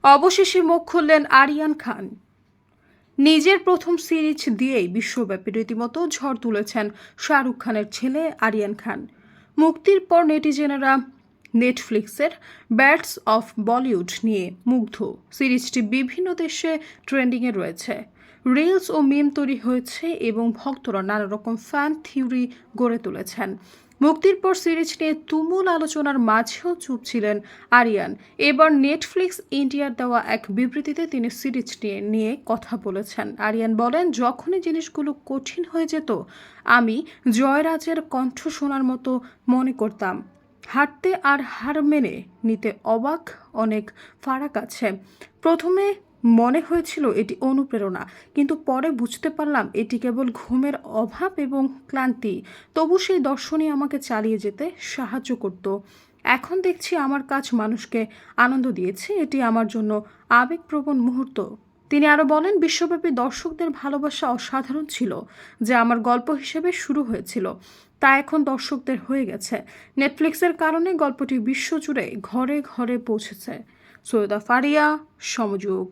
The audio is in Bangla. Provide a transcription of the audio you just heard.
অবশেষে মুখ খুললেন আরিয়ান খান। নিজের প্রথম সিরিজ দিয়েই বিশ্বব্যাপী রীতিমতো ঝড় তুলেছেন শাহরুখ খানের ছেলে আরিয়ান খান। মুক্তির পর নেটিজেনেরা নেটফ্লিক্সের ব্যাটস অফ বলিউড নিয়ে মুগ্ধ। সিরিজটি বিভিন্ন দেশে ট্রেন্ডিংয়ে রয়েছে, রিলস ও মিম তৈরি হয়েছে এবং ভক্তরা নানা রকম ফ্যান থিওরি গড়ে তুলেছেন। মুক্তির পর সিরিজ নিয়ে তুমুল আলোচনার মাঝেও চুপ ছিলেন আরিয়ান। এবার নেটফ্লিক্স ইন্ডিয়ার দেওয়া এক বিবৃতিতে তিনি সিরিজ নিয়ে কথা বলেছেন। আরিয়ান বলেন, যখনই জিনিসগুলো কঠিন হয়ে যেত আমি জয়রাজের কণ্ঠ শোনার মতো মনে করতাম। হাঁটতে আর হার মেনে নিতে অনেক ফারাক আছে। প্রথমে মনে হয়েছিল এটি অনুপ্রেরণা, কিন্তু পরে বুঝতে পারলাম এটি কেবল ঘুমের অভাব এবং ক্লান্তি। তবু সেই দর্শনই আমাকে চালিয়ে যেতে সাহায্য করত। এখন দেখছি আমার কাজ মানুষকে আনন্দ দিয়েছে, এটি আমার জন্য আবেগপ্রবণ মুহূর্ত। তিনি আরও বলেন, বিশ্বব্যাপী দর্শকদের ভালোবাসা অসাধারণ ছিল, যা আমার গল্প হিসেবে শুরু হয়েছিল তা এখন দর্শকদের হয়ে গেছে। নেটফ্লিক্সের কারণে গল্পটি বিশ্বজুড়ে ঘরে ঘরে পৌঁছেছে। সৈয়দা ফারিয়া, সমযোগ।